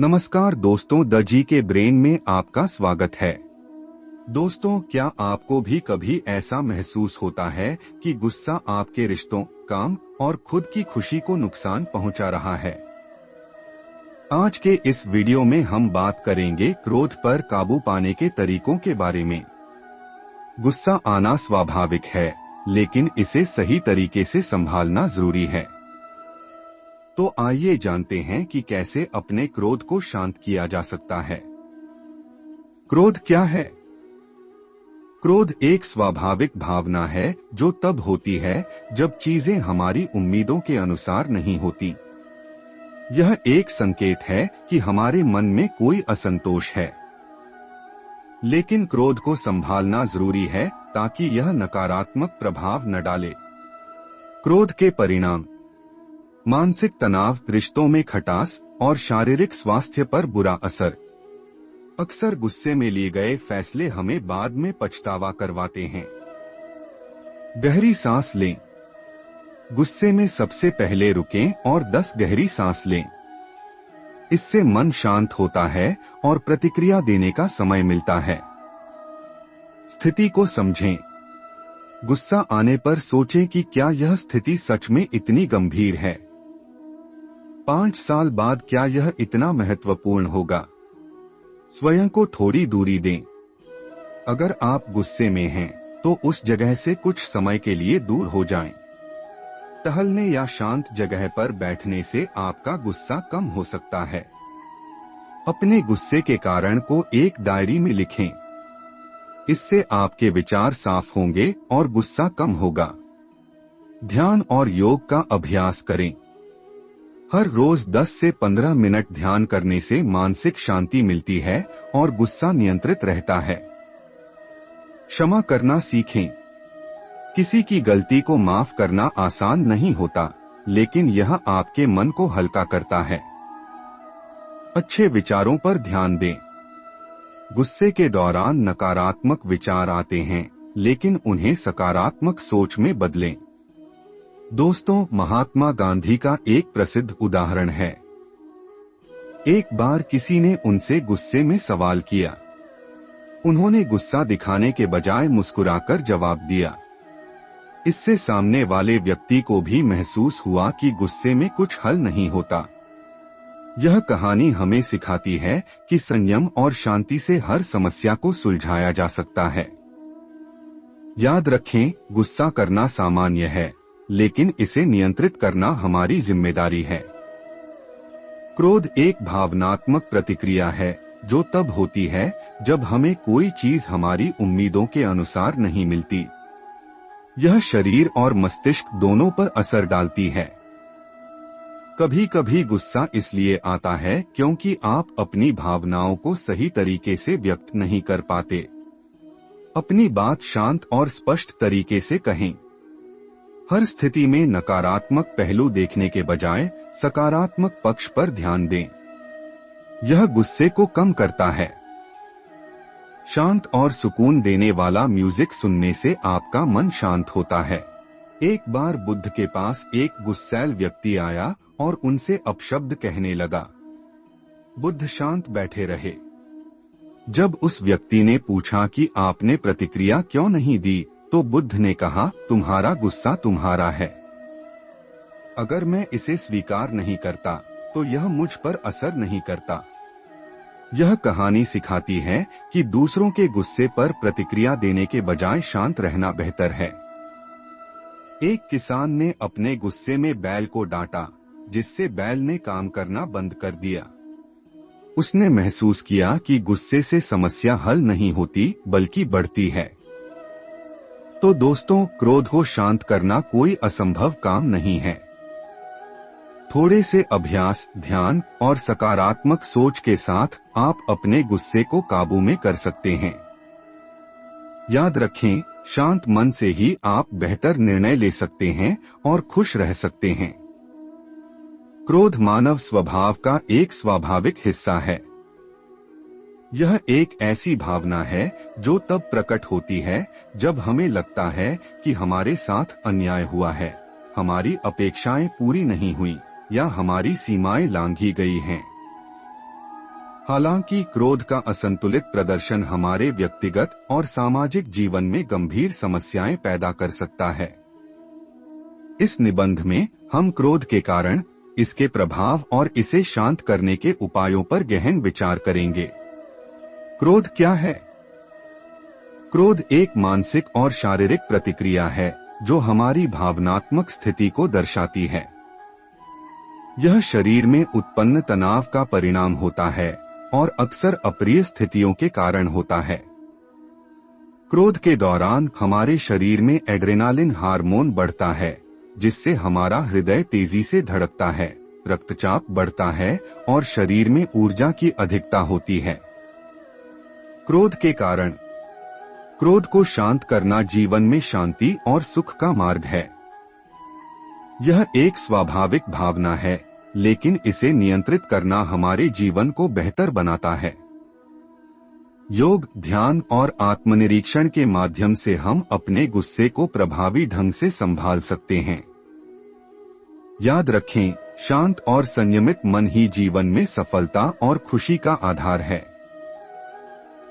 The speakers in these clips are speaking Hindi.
नमस्कार दोस्तों, द जी के ब्रेन में आपका स्वागत है। दोस्तों, क्या आपको भी कभी ऐसा महसूस होता है कि गुस्सा आपके रिश्तों, काम और खुद की खुशी को नुकसान पहुंचा रहा है? आज के इस वीडियो में हम बात करेंगे क्रोध पर काबू पाने के तरीकों के बारे में। गुस्सा आना स्वाभाविक है, लेकिन इसे सही तरीके से संभालना जरूरी है। तो आइए जानते हैं कि कैसे अपने क्रोध को शांत किया जा सकता है। क्रोध क्या है? क्रोध एक स्वाभाविक भावना है जो तब होती है जब चीजें हमारी उम्मीदों के अनुसार नहीं होती। यह एक संकेत है कि हमारे मन में कोई असंतोष है। लेकिन क्रोध को संभालना जरूरी है ताकि यह नकारात्मक प्रभाव न डाले। क्रोध के परिणाम: मानसिक तनाव, रिश्तों में खटास और शारीरिक स्वास्थ्य पर बुरा असर। अक्सर गुस्से में लिए गए फैसले हमें बाद में पछतावा करवाते हैं। गहरी सांस लें। गुस्से में सबसे पहले रुकें और 10 गहरी सांस लें। इससे मन शांत होता है और प्रतिक्रिया देने का समय मिलता है। स्थिति को समझें। गुस्सा आने पर सोचें कि क्या यह स्थिति सच में इतनी गंभीर है। 5 साल बाद क्या यह इतना महत्वपूर्ण होगा? स्वयं को थोड़ी दूरी दें। अगर आप गुस्से में हैं, तो उस जगह से कुछ समय के लिए दूर हो जाएं। टहलने या शांत जगह पर बैठने से आपका गुस्सा कम हो सकता है। अपने गुस्से के कारण को एक डायरी में लिखें। इससे आपके विचार साफ होंगे और गुस्सा कम होगा। ध्यान और योग का अभ्यास करें। हर रोज 10 से 15 मिनट ध्यान करने से मानसिक शांति मिलती है और गुस्सा नियंत्रित रहता है। क्षमा करना सीखें। किसी की गलती को माफ करना आसान नहीं होता, लेकिन यह आपके मन को हल्का करता है। अच्छे विचारों पर ध्यान दें। गुस्से के दौरान नकारात्मक विचार आते हैं, लेकिन उन्हें सकारात्मक सोच में बदलें। दोस्तों, महात्मा गांधी का एक प्रसिद्ध उदाहरण है। एक बार किसी ने उनसे गुस्से में सवाल किया। उन्होंने गुस्सा दिखाने के बजाय मुस्कुराकर जवाब दिया। इससे सामने वाले व्यक्ति को भी महसूस हुआ कि गुस्से में कुछ हल नहीं होता। यह कहानी हमें सिखाती है कि संयम और शांति से हर समस्या को सुलझाया जा सकता है। याद रखें, गुस्सा करना सामान्य है, लेकिन इसे नियंत्रित करना हमारी जिम्मेदारी है। क्रोध एक भावनात्मक प्रतिक्रिया है जो तब होती है जब हमें कोई चीज हमारी उम्मीदों के अनुसार नहीं मिलती। यह शरीर और मस्तिष्क दोनों पर असर डालती है। कभी कभी गुस्सा इसलिए आता है क्योंकि आप अपनी भावनाओं को सही तरीके से व्यक्त नहीं कर पाते। अपनी बात शांत और स्पष्ट तरीके से कहें। हर स्थिति में नकारात्मक पहलू देखने के बजाय सकारात्मक पक्ष पर ध्यान दें। यह गुस्से को कम करता है। शांत और सुकून देने वाला म्यूजिक सुनने से आपका मन शांत होता है। एक बार बुद्ध के पास एक गुस्सैल व्यक्ति आया और उनसे अपशब्द कहने लगा। बुद्ध शांत बैठे रहे। जब उस व्यक्ति ने पूछा कि आपने प्रतिक्रिया क्यों नहीं दी, तो बुद्ध ने कहा, तुम्हारा गुस्सा तुम्हारा है। अगर मैं इसे स्वीकार नहीं करता, तो यह मुझ पर असर नहीं करता। यह कहानी सिखाती है कि दूसरों के गुस्से पर प्रतिक्रिया देने के बजाय शांत रहना बेहतर है। एक किसान ने अपने गुस्से में बैल को डांटा, जिससे बैल ने काम करना बंद कर दिया। उसने महसूस किया कि गुस्से से समस्या हल नहीं होती, बल्कि बढ़ती है। तो दोस्तों, क्रोध को शांत करना कोई असंभव काम नहीं है। थोड़े से अभ्यास, ध्यान और सकारात्मक सोच के साथ आप अपने गुस्से को काबू में कर सकते हैं। याद रखें, शांत मन से ही आप बेहतर निर्णय ले सकते हैं और खुश रह सकते हैं। क्रोध मानव स्वभाव का एक स्वाभाविक हिस्सा है। यह एक ऐसी भावना है जो तब प्रकट होती है जब हमें लगता है कि हमारे साथ अन्याय हुआ है, हमारी अपेक्षाएं पूरी नहीं हुई या हमारी सीमाएं लांघी गई हैं। हालांकि क्रोध का असंतुलित प्रदर्शन हमारे व्यक्तिगत और सामाजिक जीवन में गंभीर समस्याएं पैदा कर सकता है। इस निबंध में हम क्रोध के कारण, इसके प्रभाव और इसे शांत करने के उपायों पर गहन विचार करेंगे। क्रोध क्या है? क्रोध एक मानसिक और शारीरिक प्रतिक्रिया है जो हमारी भावनात्मक स्थिति को दर्शाती है। यह शरीर में उत्पन्न तनाव का परिणाम होता है और अक्सर अप्रिय स्थितियों के कारण होता है। क्रोध के दौरान हमारे शरीर में एड्रेनालिन हार्मोन बढ़ता है, जिससे हमारा हृदय तेजी से धड़कता है, रक्तचाप बढ़ता है और शरीर में ऊर्जा की अधिकता होती है। क्रोध के कारण, क्रोध को शांत करना जीवन में शांति और सुख का मार्ग है। यह एक स्वाभाविक भावना है, लेकिन इसे नियंत्रित करना हमारे जीवन को बेहतर बनाता है। योग, ध्यान और आत्मनिरीक्षण के माध्यम से हम अपने गुस्से को प्रभावी ढंग से संभाल सकते हैं। याद रखें, शांत और संयमित मन ही जीवन में सफलता और खुशी का आधार है।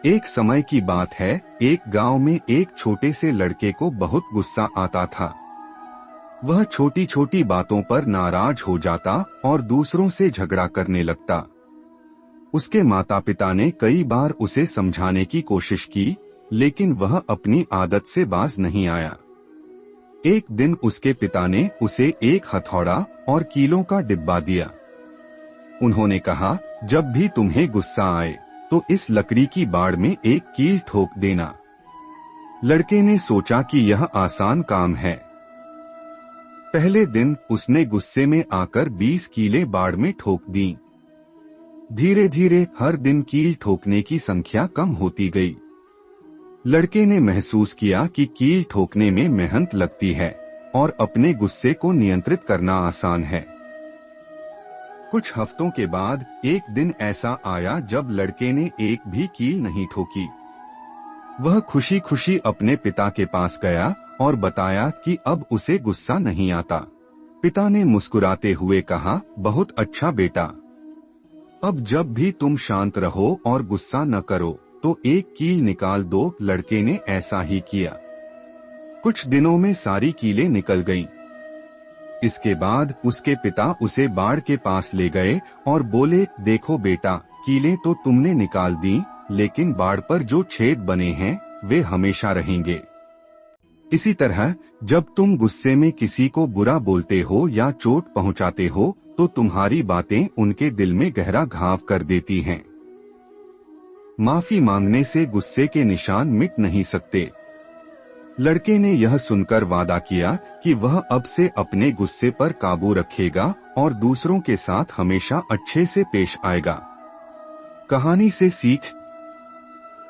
एक समय की बात है, एक गांव में एक छोटे से लड़के को बहुत गुस्सा आता था। वह छोटी छोटी बातों पर नाराज हो जाता और दूसरों से झगड़ा करने लगता। उसके माता पिता ने कई बार उसे समझाने की कोशिश की, लेकिन वह अपनी आदत से बाज नहीं आया। एक दिन उसके पिता ने उसे एक हथौड़ा और कीलों का डिब्बा दिया। उन्होंने कहा, जब भी तुम्हें गुस्सा आए तो इस लकड़ी की बाड़ में एक कील ठोक देना। लड़के ने सोचा कि यह आसान काम है। पहले दिन उसने गुस्से में आकर 20 कीलें बाड़ में ठोक दी। धीरे धीरे हर दिन कील ठोकने की संख्या कम होती गई। लड़के ने महसूस किया कि कील ठोकने में मेहनत लगती है और अपने गुस्से को नियंत्रित करना आसान है। कुछ हफ्तों के बाद एक दिन ऐसा आया जब लड़के ने एक भी कील नहीं ठोकी। वह खुशी खुशी अपने पिता के पास गया और बताया कि अब उसे गुस्सा नहीं आता। पिता ने मुस्कुराते हुए कहा, बहुत अच्छा बेटा, अब जब भी तुम शांत रहो और गुस्सा न करो तो एक कील निकाल दो। लड़के ने ऐसा ही किया। कुछ दिनों में सारी कीलें निकल गईं। इसके बाद उसके पिता उसे बाड़ के पास ले गए और बोले, देखो बेटा, कीलें तो तुमने निकाल दी, लेकिन बाड़ पर जो छेद बने हैं वे हमेशा रहेंगे। इसी तरह जब तुम गुस्से में किसी को बुरा बोलते हो या चोट पहुंचाते हो तो तुम्हारी बातें उनके दिल में गहरा घाव कर देती हैं। माफी मांगने से गुस्से के निशान मिट नहीं सकते। लड़के ने यह सुनकर वादा किया कि वह अब से अपने गुस्से पर काबू रखेगा और दूसरों के साथ हमेशा अच्छे से पेश आएगा। कहानी से सीख,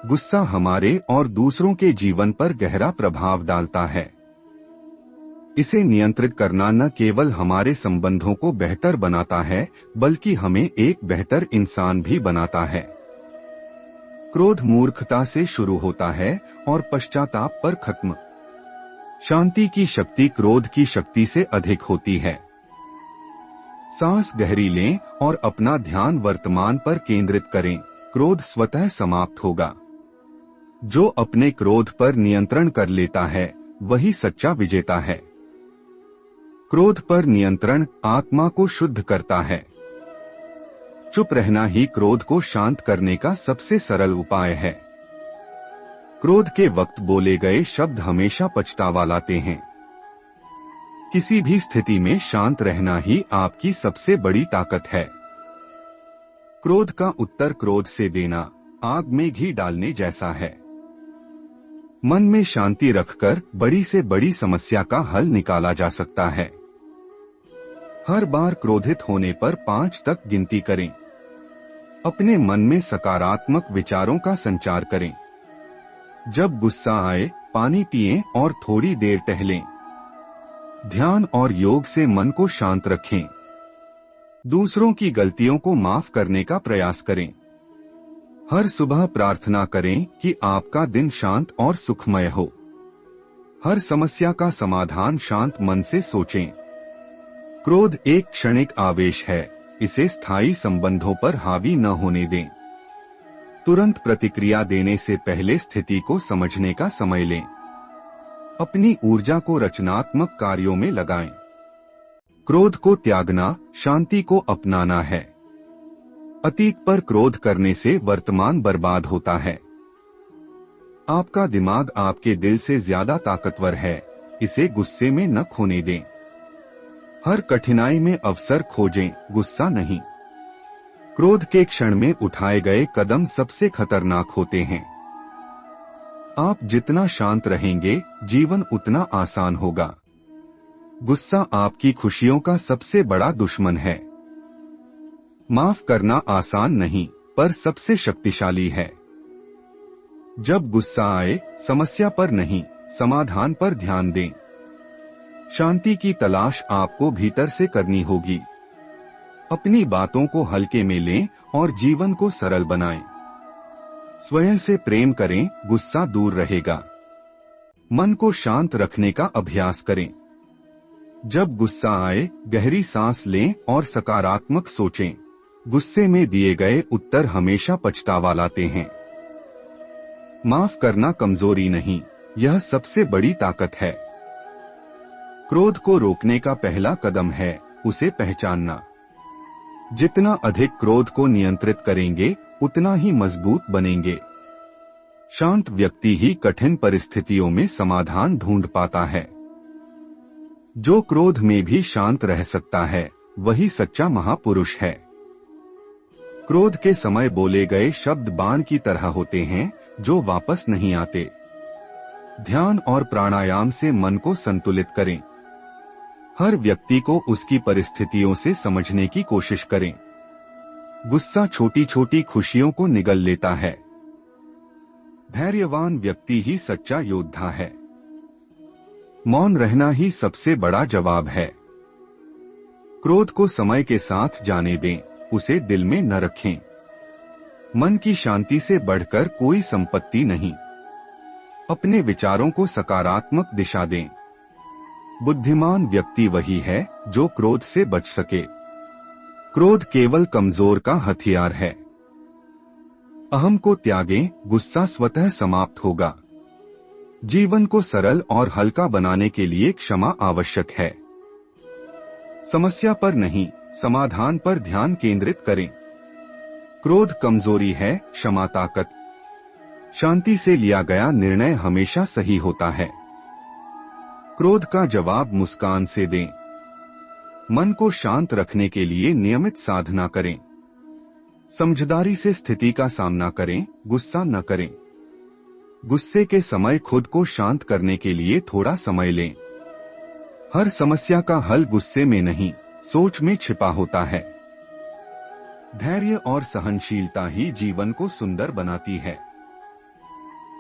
गुस्सा हमारे और दूसरों के जीवन पर गहरा प्रभाव डालता है। इसे नियंत्रित करना न केवल हमारे संबंधों को बेहतर बनाता है, बल्कि हमें एक बेहतर इंसान भी बनाता है। क्रोध मूर्खता से शुरू होता है और पश्चाताप पर खत्म। शांति की शक्ति क्रोध की शक्ति से अधिक होती है। सांस गहरी लें और अपना ध्यान वर्तमान पर केंद्रित करें। क्रोध स्वतः समाप्त होगा। जो अपने क्रोध पर नियंत्रण कर लेता है वही सच्चा विजेता है। क्रोध पर नियंत्रण आत्मा को शुद्ध करता है। चुप रहना ही क्रोध को शांत करने का सबसे सरल उपाय है। क्रोध के वक्त बोले गए शब्द हमेशा पछतावा लाते हैं। किसी भी स्थिति में शांत रहना ही आपकी सबसे बड़ी ताकत है। क्रोध का उत्तर क्रोध से देना आग में घी डालने जैसा है। मन में शांति रखकर बड़ी से बड़ी समस्या का हल निकाला जा सकता है। हर बार क्रोधित होने पर 5 तक गिनती करें। अपने मन में सकारात्मक विचारों का संचार करें। जब गुस्सा आए, पानी पिएं और थोड़ी देर टहलें। ध्यान और योग से मन को शांत रखें। दूसरों की गलतियों को माफ करने का प्रयास करें। हर सुबह प्रार्थना करें कि आपका दिन शांत और सुखमय हो। हर समस्या का समाधान शांत मन से सोचें। क्रोध एक क्षणिक आवेश है, इसे स्थायी संबंधों पर हावी न होने दें। तुरंत प्रतिक्रिया देने से पहले स्थिति को समझने का समय लें। अपनी ऊर्जा को रचनात्मक कार्यों में लगाएं। क्रोध को त्यागना शांति को अपनाना है। अतीत पर क्रोध करने से वर्तमान बर्बाद होता है। आपका दिमाग आपके दिल से ज्यादा ताकतवर है, इसे गुस्से में न खोने दें। हर कठिनाई में अवसर खोजें, गुस्सा नहीं। क्रोध के क्षण में उठाए गए कदम सबसे खतरनाक होते हैं। आप जितना शांत रहेंगे, जीवन उतना आसान होगा। गुस्सा आपकी खुशियों का सबसे बड़ा दुश्मन है। माफ करना आसान नहीं, पर सबसे शक्तिशाली है। जब गुस्सा आए, समस्या पर नहीं, समाधान पर ध्यान दें। शांति की तलाश आपको भीतर से करनी होगी। अपनी बातों को हल्के में लें और जीवन को सरल बनाएं। स्वयं से प्रेम करें, गुस्सा दूर रहेगा। मन को शांत रखने का अभ्यास करें। जब गुस्सा आए, गहरी सांस लें और सकारात्मक सोचें। गुस्से में दिए गए उत्तर हमेशा पछतावा लाते हैं। माफ करना कमजोरी नहीं, यह सबसे बड़ी ताकत है। क्रोध को रोकने का पहला कदम है उसे पहचानना। जितना अधिक क्रोध को नियंत्रित करेंगे, उतना ही मजबूत बनेंगे। शांत व्यक्ति ही कठिन परिस्थितियों में समाधान ढूंढ पाता है। जो क्रोध में भी शांत रह सकता है, वही सच्चा महापुरुष है। क्रोध के समय बोले गए शब्द बाण की तरह होते हैं, जो वापस नहीं आते। ध्यान और प्राणायाम से मन को संतुलित करें। हर व्यक्ति को उसकी परिस्थितियों से समझने की कोशिश करें। गुस्सा छोटी छोटी खुशियों को निगल लेता है। धैर्यवान व्यक्ति ही सच्चा योद्धा है। मौन रहना ही सबसे बड़ा जवाब है। क्रोध को समय के साथ जाने दें, उसे दिल में न रखें। मन की शांति से बढ़कर कोई संपत्ति नहीं। अपने विचारों को सकारात्मक दिशा दें। बुद्धिमान व्यक्ति वही है जो क्रोध से बच सके। क्रोध केवल कमजोर का हथियार है। अहम को त्यागें, गुस्सा स्वतः समाप्त होगा। जीवन को सरल और हल्का बनाने के लिए क्षमा आवश्यक है। समस्या पर नहीं, समाधान पर ध्यान केंद्रित करें। क्रोध कमजोरी है, क्षमा ताकत। शांति से लिया गया निर्णय हमेशा सही होता है। क्रोध का जवाब मुस्कान से दें। मन को शांत रखने के लिए नियमित साधना करें। समझदारी से स्थिति का सामना करें, गुस्सा न करें। गुस्से के समय खुद को शांत करने के लिए थोड़ा समय लें। हर समस्या का हल गुस्से में नहीं, सोच में छिपा होता है। धैर्य और सहनशीलता ही जीवन को सुंदर बनाती है।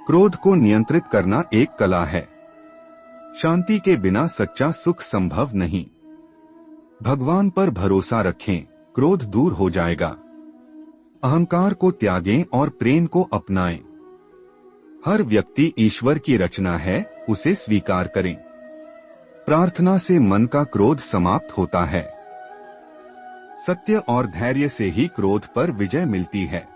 क्रोध को नियंत्रित करना एक कला है। शांति के बिना सच्चा सुख संभव नहीं। भगवान पर भरोसा रखें, क्रोध दूर हो जाएगा। अहंकार को त्यागें और प्रेम को अपनाएं। हर व्यक्ति ईश्वर की रचना है, उसे स्वीकार करें। प्रार्थना से मन का क्रोध समाप्त होता है। सत्य और धैर्य से ही क्रोध पर विजय मिलती है।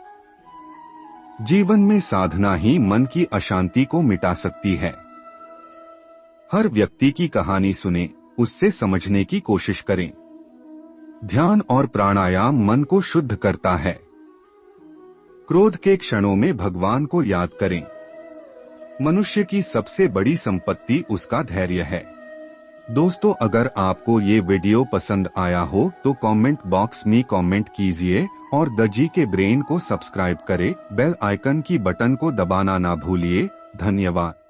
जीवन में साधना ही मन की अशांति को मिटा सकती है। हर व्यक्ति की कहानी सुने, उससे समझने की कोशिश करें। ध्यान और प्राणायाम मन को शुद्ध करता है। क्रोध के क्षणों में भगवान को याद करें। मनुष्य की सबसे बड़ी संपत्ति उसका धैर्य है। दोस्तों, अगर आपको ये वीडियो पसंद आया हो तो कमेंट बॉक्स में कमेंट कीजिए और द जी के ब्रेन को सब्सक्राइब करें। बेल आइकन की बटन को दबाना ना भूलिए। धन्यवाद।